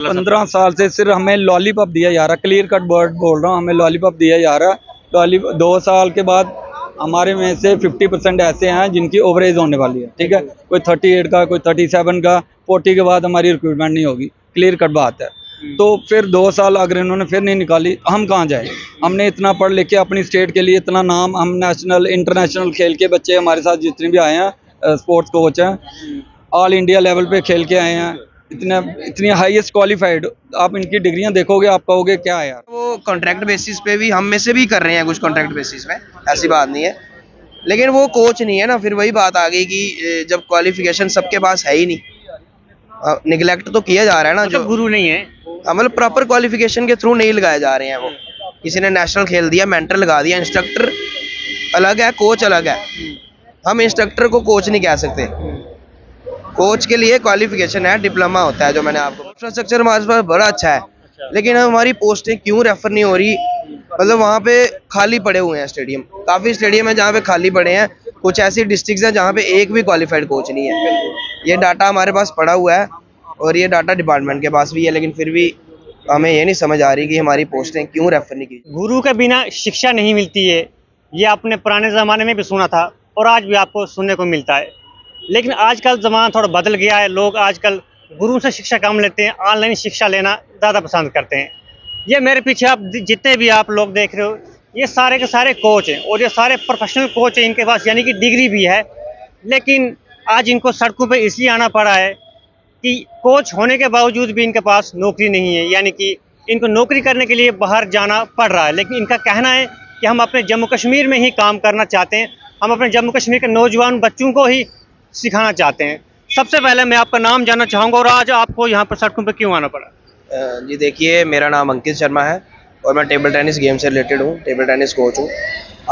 15 साल से सिर्फ हमें लॉलीपॉप दिया जा रहा, क्लियर कट वर्ड बोल रहा हूँ, हमें लॉलीपॉप दिया जा रहा। लॉलीपॉप 2 साल के बाद हमारे में से 50% ऐसे हैं जिनकी ओवरेज होने वाली है, ठीक है। कोई 38 का, कोई 37 का, 40 के बाद हमारी रिक्रूटमेंट नहीं होगी, क्लियर कट बात है। तो फिर 2 साल अगर इन्होंने फिर नहीं निकाली, हम कहाँ जाए? हमने इतना पढ़ लिख के अपनी स्टेट के लिए इतना नाम, हम नेशनल इंटरनेशनल खेल के बच्चे हमारे साथ जितने भी आए हैं स्पोर्ट्स कोच हैं, ऑल इंडिया लेवल पे खेल के आए हैं, इतनी हाईएस्ट क्वालिफाइड। आप इनकी डिग्रियां देखोगे, आप कहोगे क्या है यार। वो कॉन्ट्रैक्ट बेसिस पे भी हम में से भी कर रहे हैं कुछ कॉन्ट्रैक्ट बेसिस पे, ऐसी बात नहीं है, लेकिन वो कोच नहीं है ना। फिर वही बात आ गई कि जब क्वालिफिकेशन सबके पास है ही नहीं, निगलेक्ट तो किया जा रहा है ना। जो गुरु नहीं है, मतलब प्रॉपर क्वालिफिकेशन के थ्रू नहीं लगाए जा रहे हैं। वो किसी ने नेशनल खेल दिया, मेंटर लगा दिया, इंस्ट्रक्टर अलग है, कोच अलग है। हम इंस्ट्रक्टर को कोच नहीं कह सकते। कोच के लिए क्वालिफिकेशन है, डिप्लोमा होता है जो मैंने आपको। इंफ्रास्ट्रक्चर हमारे पास बड़ा अच्छा है, लेकिन हमारी पोस्टें क्यों रेफर नहीं हो रही? मतलब वहाँ पे खाली पड़े हुए हैं स्टेडियम, काफ़ी स्टेडियम है जहाँ पे खाली पड़े हैं। कुछ ऐसी डिस्ट्रिक्ट्स हैं जहाँ पे एक भी क्वालिफाइड कोच नहीं है। ये डाटा हमारे पास पड़ा हुआ है और ये डाटा डिपार्टमेंट के पास भी है, लेकिन फिर भी हमें ये नहीं समझ आ रही कि हमारी पोस्टें क्यों रेफर नहीं की। गुरु के बिना शिक्षा नहीं मिलती है। ये आपने पुराने ज़माने में भी सुना था और आज भी आपको सुनने को मिलता है। लेकिन आजकल ज़माना थोड़ा बदल गया है। लोग आजकल गुरु से शिक्षा कम लेते हैं, ऑनलाइन शिक्षा लेना ज़्यादा पसंद करते हैं। ये मेरे पीछे आप जितने भी आप लोग देख रहे हो, ये सारे के सारे कोच हैं और ये सारे प्रोफेशनल कोच हैं। इनके पास यानी कि डिग्री भी है, लेकिन आज इनको सड़कों पे इसलिए आना पड़ा है कि कोच होने के बावजूद भी इनके पास नौकरी नहीं है, यानी कि इनको नौकरी करने के लिए बाहर जाना पड़ रहा है। लेकिन इनका कहना है कि हम अपने जम्मू कश्मीर में ही काम करना चाहते हैं, हम अपने जम्मू कश्मीर के नौजवान बच्चों को ही सिखाना चाहते हैं। सबसे पहले मैं आपका नाम जानना चाहूँगा और आज आपको यहाँ पर सड़कों पर क्यों आना पड़ा? जी देखिए, मेरा नाम अंकित शर्मा है और मैं टेबल टेनिस गेम से रिलेटेड हूँ, टेबल टेनिस कोच हूँ।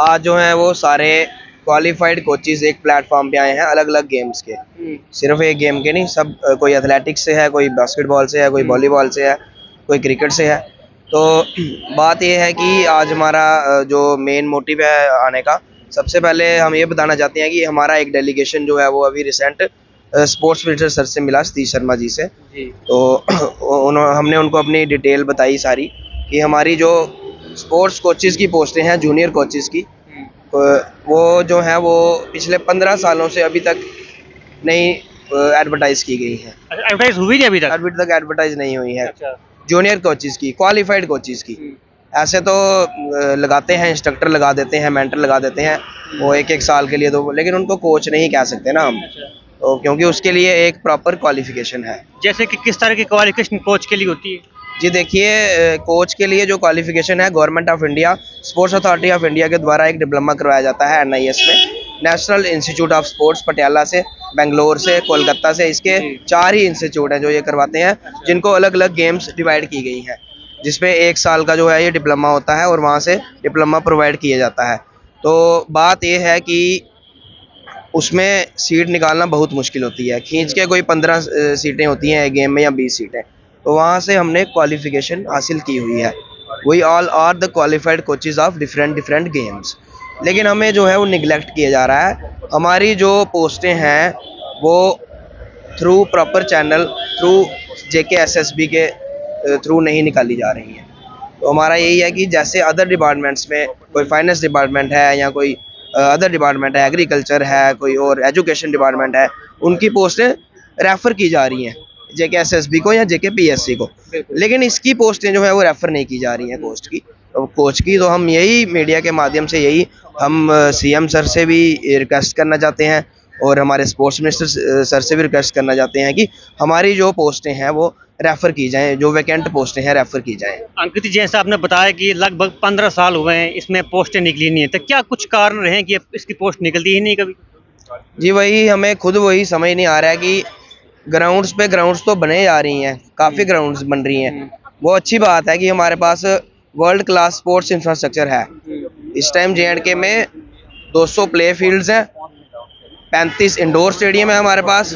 आज जो है वो सारे क्वालिफाइड कोचेज़ एक प्लेटफॉर्म पे आए हैं अलग अलग गेम्स के, सिर्फ एक गेम के नहीं, सब कोई एथलेटिक्स से है, कोई बास्केटबॉल से है, कोई वॉलीबॉल से है, कोई क्रिकेट से है। तो बात ये है कि आज हमारा जो मेन मोटिव है आने का, सबसे पहले हम ये बताना चाहते हैं कि हमारा एक डेलीगेशन जो है वो अभी रिसेंट स्पोर्ट्स मिनिस्टर सर से मिला, सतीश शर्मा जी से। तो हमने उनको अपनी डिटेल बताई सारी कि हमारी जो स्पोर्ट्स कोचेज़ की पोस्टें हैं, जूनियर कोचेज़ की, वो जो है वो पिछले 15 सालों से अभी तक नहीं एडवर्टाइज़ की गई हैं। एडवर्टाइज हुई नहीं अभी तक? अभी तक एडवर्टाइज़ नहीं हुई है। अच्छा। जूनियर कोचेज़ की, क्वालिफाइड कोचेज़ की। ऐसे तो लगाते हैं, इंस्ट्रक्टर लगा देते हैं, मेंटर लगा देते हैं, वो एक साल के लिए, तो लेकिन उनको कोच नहीं कह सकते ना हम। तो क्योंकि उसके लिए एक प्रॉपर क्वालिफिकेशन है। जैसे कि किस तरह की क्वालिफिकेशन कोच के लिए होती है? जी देखिए, कोच के लिए जो क्वालिफिकेशन है, government of India, sports authority of India के द्वारा एक डिप्लोमा करवाया जाता है NIS में, national institute of sports, Patiala से, बेंगलोर से, कोलकाता से। इसके 4 ही इंस्टीट्यूट हैं जो ये करवाते हैं, जिनको अलग अलग गेम्स डिवाइड की गई हैं, जिसमें 1 साल का जो है ये डिप्लोमा होता है और वहाँ से डिप्लोमा प्रोवाइड किया जाता है। तो बात ये है कि उसमें सीट निकालना बहुत मुश्किल होती है। खींच के कोई 15 सीटें होती हैं एक गेम में या 20 सीटें, तो वहाँ से हमने क्वालिफिकेशन हासिल की हुई है। We all are the qualified coaches of different games, लेकिन हमें जो है वो निगलेक्ट किया जा रहा है। हमारी जो पोस्टें हैं वो through proper channel, through JKSSB के थ्रू नहीं निकाली जा रही हैं। तो हमारा यही है कि जैसे अदर डिपार्टमेंट्स में कोई फाइनेंस डिपार्टमेंट है या कोई अदर डिपार्टमेंट है, एग्रीकल्चर है, कोई और एजुकेशन डिपार्टमेंट है, उनकी पोस्टें रेफ़र की जा रही हैं JKSSB को या JKPSC को, लेकिन इसकी पोस्टें जो है वो रेफ़र नहीं की जा रही हैं कोच की। तो हम यही मीडिया के माध्यम से यही हम CM सर से भी रिक्वेस्ट करना चाहते हैं और हमारे स्पोर्ट्स मिनिस्टर सर से भी रिक्वेस्ट करना चाहते हैं कि हमारी जो पोस्टें हैं वो रेफ़र की जाएँ, जो वैकेंट पोस्टें हैं रेफ़र की जाएँ। अंकित जी, जैसा आपने बताया कि लगभग 15 साल हुए हैं इसमें पोस्टें निकली नहीं है, तो क्या कुछ कारण रहे कि इसकी पोस्ट निकलती ही नहीं कभी? जी वही हमें खुद वही समझ नहीं आ रहा है कि ग्राउंड्स तो बने जा रही हैं, काफ़ी ग्राउंड्स बन रही हैं। वो अच्छी बात है कि हमारे पास वर्ल्ड क्लास स्पोर्ट्स इंफ्रास्ट्रक्चर है। इस टाइम JNK में 200 प्ले फील्ड्स हैं, 35 इंडोर स्टेडियम है हमारे पास,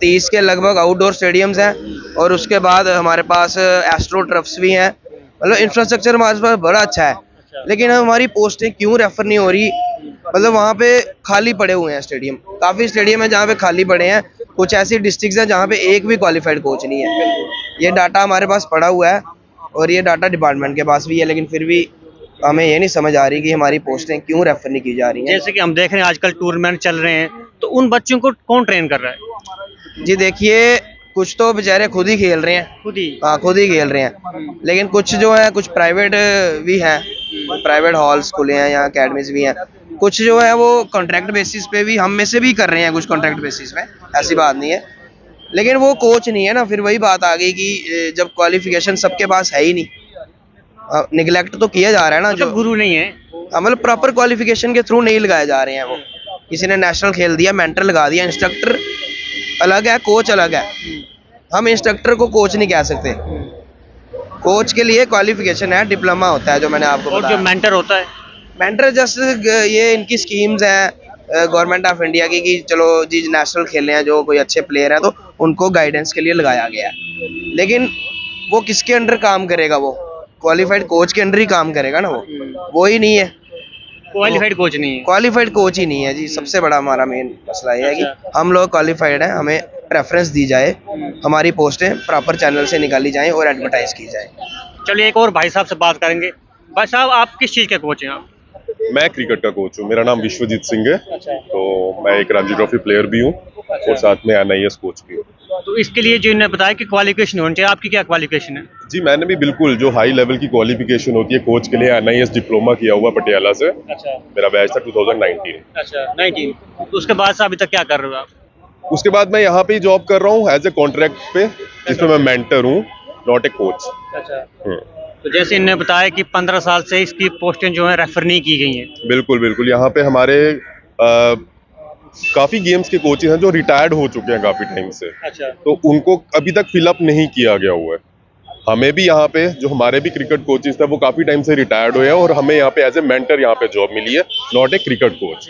30 के लगभग आउटडोर स्टेडियम्स हैं और उसके बाद हमारे पास एस्ट्रो टर्फ्स भी हैं। मतलब इंफ्रास्ट्रक्चर हमारे पास बड़ा अच्छा है, लेकिन हमारी पोस्टें क्यों रेफर नहीं हो रही? मतलब वहाँ पे खाली पड़े हुए हैं स्टेडियम, काफ़ी स्टेडियम है जहाँ पे खाली पड़े हैं, कुछ ऐसी डिस्ट्रिक्ट्स हैं जहाँ पे एक भी क्वालिफाइड कोच नहीं है। ये डाटा हमारे पास पड़ा हुआ है और ये डाटा डिपार्टमेंट के पास भी है, लेकिन फिर भी हमें ये नहीं समझ आ रही कि हमारी पोस्टें क्यों रेफर नहीं की जा रही हैं। जैसे कि हम देख रहे हैं आजकल टूर्नामेंट चल रहे हैं, तो उन बच्चों को कौन ट्रेन कर रहा है? जी देखिए, कुछ तो बेचारे खुद ही खेल रहे हैं, खुद ही। हाँ खुद ही खेल रहे हैं, लेकिन कुछ जो है कुछ प्राइवेट भी हैं, प्राइवेट हॉल्स खुले हैं या अकेडमीज भी हैं। कुछ जो है वो कॉन्ट्रैक्ट बेसिस पे भी हम में से भी कर रहे हैं, कुछ कॉन्ट्रैक्ट बेसिस पे, ऐसी बात नहीं है, लेकिन वो कोच नहीं है ना। फिर वही बात आ गई कि जब क्वालिफिकेशन सबके पास है ही नहीं, निगलेक्ट तो किया जा रहा है ना। मतलब जो गुरु नहीं है। मतलब प्रॉपर क्वालिफिकेशन के थ्रू नहीं लगाए जा रहे हैं वो। किसी ने नेशनल खेल दिया, मेंटर लगा दिया, इंस्ट्रक्टर अलग है, कोच अलग है। हम इंस्ट्रक्टर को कोच नहीं कह सकते। कोच के लिए क्वालिफिकेशन है, डिप्लोमा होता है जो मैंने आपको और बताया। जो मेंटर होता है, मेंटर जस्ट ये इनकी स्कीम्स हैं गवर्नमेंट ऑफ इंडिया की कि चलो जी नेशनल खेले हैं जो कोई अच्छे प्लेयर हैं तो उनको गाइडेंस के लिए लगाया गया है, लेकिन वो किसके अंडर काम करेगा? वो क्वालिफाइड कोच के अंडर ही काम करेगा ना। वो ही नहीं है, क्वालिफाइड कोच नहीं है। क्वालिफाइड कोच ही नहीं है जी। सबसे बड़ा हमारा मेन मसला ये है कि अच्छा। हम लोग क्वालिफाइड हैं, हमें प्रेफरेंस दी जाए, हमारी पोस्टें प्रॉपर चैनल से निकाली जाएं और एडवर्टाइज की जाए। चलिए एक और भाई साहब से बात करेंगे। भाई साहब, आप किस चीज़ के कोच हैं आप? मैं क्रिकेट का कोच हूँ। मेरा नाम विश्वजीत सिंह है। तो मैं एक रणजी ट्रॉफी प्लेयर भी हूँ और साथ में NIS कोच भी हूँ। तो इसके लिए जो इन्होंने बताया कि क्वालिफिकेशन होनी चाहिए, आपकी क्या क्वालिफिकेशन है? जी मैंने भी बिल्कुल जो हाई लेवल की क्वालिफिकेशन होती है कोच के लिए NIS डिप्लोमा किया हुआ पटियाला से। अच्छा मेरा बैच था 2019। अच्छा 19। तो उसके बाद से अभी तक क्या कर रहे हो आप? उसके बाद मैं यहाँ पे ही जॉब कर रहा हूँ एज ए कॉन्ट्रैक्ट पे, जिसमें मैं मेंटर हूँ, नॉट ए कोच। अच्छा। तो जैसे इन्होंने बताया कि 15 साल से इसकी पोस्टें जो है रेफर नहीं की गई हैं। बिल्कुल बिल्कुल। यहाँ पे हमारे काफ़ी गेम्स के कोचेज हैं जो रिटायर्ड हो चुके हैं काफ़ी टाइम से, अच्छा। तो उनको अभी तक फिलअप नहीं किया गया हुआ है। हमें भी यहाँ पे जो हमारे भी क्रिकेट कोचेस थे वो काफ़ी टाइम से रिटायर्ड हुए हैं और हमें यहाँ पे एज ए मेंटर यहाँ पे जॉब मिली है, not a cricket coach,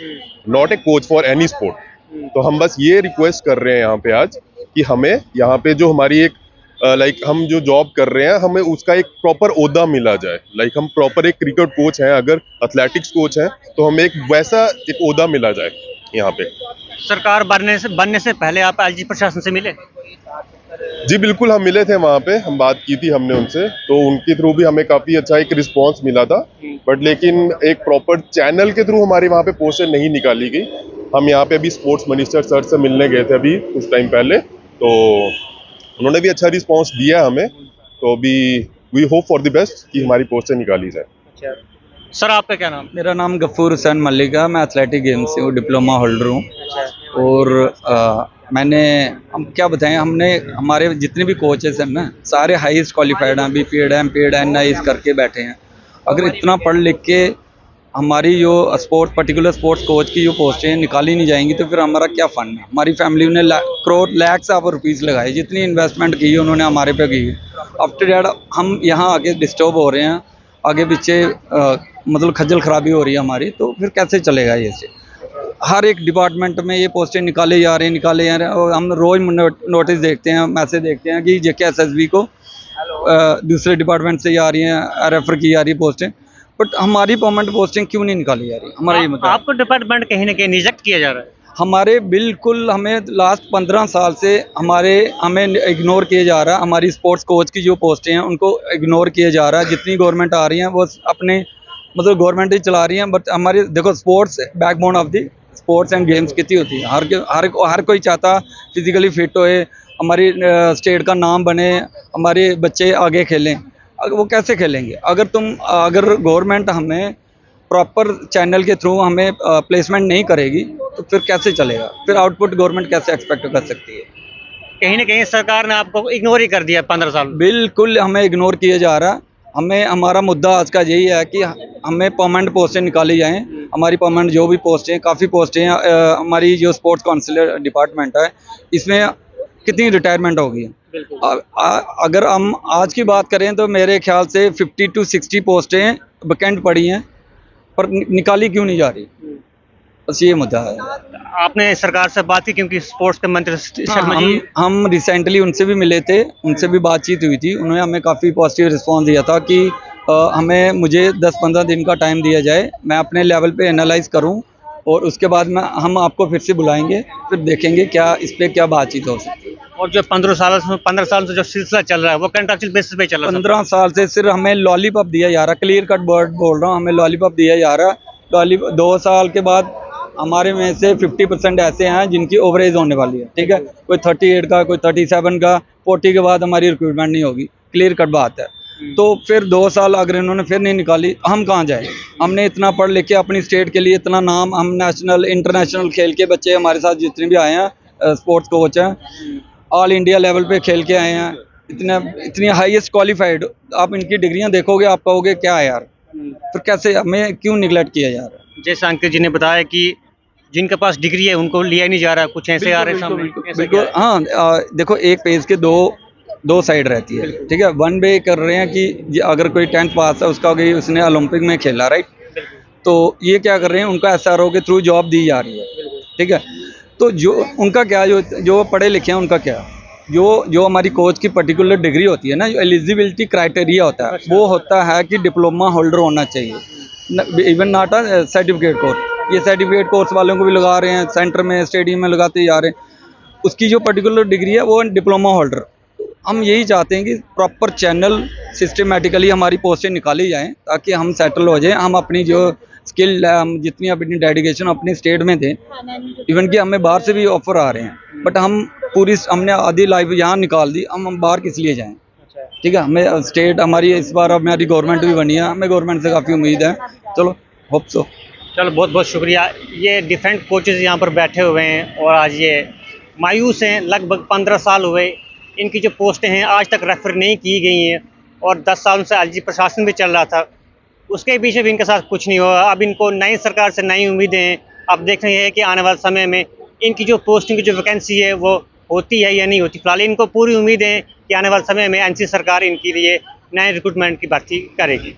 not a coach for any sport. तो हम बस ये रिक्वेस्ट कर रहे हैं यहाँ पे आज कि हमें यहाँ पे जो हमारी एक हम जो जॉब कर रहे हैं हमें उसका एक प्रॉपर ओहदा मिला जाए। हम प्रॉपर एक क्रिकेट कोच हैं, अगर एथलेटिक्स कोच हैं तो हमें एक वैसा एक ओहदा मिला जाए यहाँ पे। सरकार बनने से पहले आप LG प्रशासन से मिले? जी बिल्कुल, हम मिले थे वहाँ पे, हम बात की थी हमने उनसे, तो उनके थ्रू भी हमें काफ़ी अच्छा एक रिस्पांस मिला था, बट लेकिन एक प्रॉपर चैनल के थ्रू हमारे वहाँ पे पोस्टर नहीं निकाली गई। हम यहाँ पे अभी स्पोर्ट्स मिनिस्टर सर से मिलने गए थे अभी कुछ टाइम पहले, तो उन्होंने भी अच्छा रिस्पांस दिया हमें। तो अभी we hope for the best कि हमारी पोस्टर निकाली जाए। अच्छा सर, आपका क्या नाम? मेरा नाम गफूर हुसैन मलिक है। मैं एथलेटिक गेम्स से हूँ, डिप्लोमा होल्डर हूँ। और मैंने हम क्या बताएं, हमने हमारे जितने भी कोचेस हैं ना सारे हाईएस्ट क्वालिफाइड हैं, BPED MPED NIS करके बैठे हैं। अगर इतना पढ़ लिख के हमारी जो स्पोर्ट्स पर्टिकुलर स्पोर्ट्स कोच की जो पोस्टें निकाली नहीं जाएंगी तो फिर हमारा क्या फ़न है? हमारी फैमिली ने करोड़ लैक्स ऑफ रुपीज़ लगाए, जितनी इन्वेस्टमेंट की उन्होंने हमारे पे की। आफ्टर दैट हम यहाँ आगे डिस्टर्ब हो रहे हैं, आगे पीछे मतलब खज्जल खराबी हो रही है हमारी, तो फिर कैसे चलेगा ये से? हर एक डिपार्टमेंट में ये पोस्टें निकाले जा रहे हैं और हम रोज़ नोटिस देखते हैं, मैसेज देखते हैं कि JK SSB को दूसरे डिपार्टमेंट से आ रही हैं, रेफ़र की जा रही है पोस्टें, बट हमारी परमानेंट पोस्टिंग क्यों नहीं निकाली जा रही? हमारा ये मतलब आपको डिपार्टमेंट कहीं ना कहीं रिजेक्ट किया जा रहा है? हमारे बिल्कुल हमें लास्ट 15 साल से हमें इग्नोर किया जा रहा है। हमारी स्पोर्ट्स कोच की जो पोस्टें हैं उनको इग्नोर किया जा रहा है। जितनी गवर्नमेंट आ रही हैं वो अपने मतलब गवर्नमेंट ही चला रही हैं, बट हमारी देखो sports backbone of the sports and games कितनी होती है। हर कोई चाहता फिजिकली फिट होए, हमारी स्टेट का नाम बने, हमारे बच्चे आगे खेलें। वो कैसे खेलेंगे अगर गवर्नमेंट हमें प्रॉपर चैनल के थ्रू हमें प्लेसमेंट नहीं करेगी तो फिर कैसे चलेगा? फिर आउटपुट गवर्नमेंट कैसे एक्सपेक्ट कर सकती है? कहीं ना कहीं सरकार ने आपको इग्नोर ही कर दिया 15 साल। बिल्कुल हमें इग्नोर किया जा रहा है। हमारा मुद्दा आज का यही है कि हमें परमानेंट पोस्टें निकाली जाएं। हमारी परमानेंट जो भी पोस्टें, काफ़ी पोस्टें हैं, हमारी जो स्पोर्ट्स काउंसिल डिपार्टमेंट है इसमें कितनी रिटायरमेंट हो गई है। अगर हम आज की बात करें तो मेरे ख्याल से 50 to 60 पोस्टें वैकेंट पड़ी हैं, पर निकाली क्यों नहीं जा रही? बस ये मुद्दा है। आपने सरकार से बात की क्योंकि स्पोर्ट्स के मंत्री शर्मा जी हम रिसेंटली उनसे भी मिले थे, उनसे भी बातचीत हुई थी। उन्होंने हमें काफ़ी पॉजिटिव रिस्पांस दिया था कि मुझे 10-15 दिन का टाइम दिया जाए, मैं अपने लेवल पे एनालाइज करूं और उसके बाद में हम आपको फिर से बुलाएंगे, फिर देखेंगे क्या इस पे क्या बातचीत हो सकती है। और जो 15 साल से जो सिलसिला चल रहा है वो कंट्रैक्चुअल बेसिस पे चल रहा है। 15 साल से सिर्फ हमें लॉलीपॉप दिया जा रहा, क्लियर कट वर्ड बोल रहा हूँ, हमें लॉलीपॉप दिया जा रहा। लॉली 2 साल के बाद हमारे में से 50% ऐसे हैं जिनकी ओवरेज होने वाली है, ठीक है। कोई 38 का, कोई 37 का, 40 के बाद हमारी रिक्रूटमेंट नहीं होगी, क्लियर कट बात है। तो फिर 2 साल अगर इन्होंने फिर नहीं निकाली, हम कहाँ जाएं? हमने इतना पढ़ लिख के अपनी स्टेट के लिए इतना नाम, हम नेशनल इंटरनेशनल खेल के बच्चे हमारे साथ जितने भी आए हैं स्पोर्ट्स कोच हैं, ऑल इंडिया लेवल पे खेल के आए हैं, इतनी हाईएस्ट क्वालिफाइड। आप इनकी डिग्रियां देखोगे, आप कहोगे क्या है यार, फिर कैसे हमें क्यों निगलेक्ट किया जा रहा है? जैसे अंकित जी ने बताया कि जिनके पास डिग्री है उनको लिया नहीं जा रहा, कुछ ऐसे आ रहे हैं सामने। ऐसा बिल्कुल क्या है? हाँ, देखो एक पेज के दो साइड रहती है, ठीक है। वन वे कर रहे हैं कि अगर कोई 10th पास है उसका हो गई, उसने ओलंपिक में खेला, राइट, तो ये क्या कर रहे हैं, उनका SRO के थ्रू जॉब दी जा रही है, ठीक है। तो जो उनका क्या, जो पढ़े लिखे हैं उनका क्या, जो हमारी कोच की पर्टिकुलर डिग्री होती है ना, जो एलिजिबिलिटी क्राइटेरिया होता है, वो होता है कि डिप्लोमा होल्डर होना चाहिए, even not a certificate course. ये सर्टिफिकेट कोर्स वालों को भी लगा रहे हैं, सेंटर में स्टेडियम में लगाते जा रहे हैं। उसकी जो पर्टिकुलर डिग्री है वो डिप्लोमा होल्डर। हम यही चाहते हैं कि प्रॉपर चैनल सिस्टमेटिकली हमारी पोस्टें निकाली जाएं ताकि हम सेटल हो जाएं। हम अपनी जो स्किल है, हम जितनी अपनी डेडिकेशन अपनी स्टेट में थे, इवन कि हमें बाहर से भी ऑफर आ रहे हैं, बट हमने आधी लाइफ यहाँ निकाल दी, हम बाहर किस लिए जाएं, ठीक है। हमें स्टेट हमारी इस बार हमारी गवर्नमेंट भी बनी है, हमें गवर्नमेंट से काफ़ी उम्मीद है। चलो, होप सो। चलो, बहुत बहुत शुक्रिया। ये डिफरेंट कोचेज यहाँ पर बैठे हुए हैं और आज ये मायूस हैं। लगभग 15 साल हुए इनकी जो पोस्टें हैं आज तक रेफर नहीं की गई हैं और 10 सालों से एलजी प्रशासन भी चल रहा था, उसके पीछे भी इनके साथ कुछ नहीं हुआ। अब इनको नई सरकार से नई उम्मीदें हैं। अब देखना ये है कि आने वाले समय में इनकी जो पोस्टिंग की जो वैकेंसी है वो होती है या नहीं होती। फिलहाल इनको पूरी उम्मीद है कि आने वाले समय में एनसी सरकार इनके लिए नए रिक्रूटमेंट की भर्ती करेगी।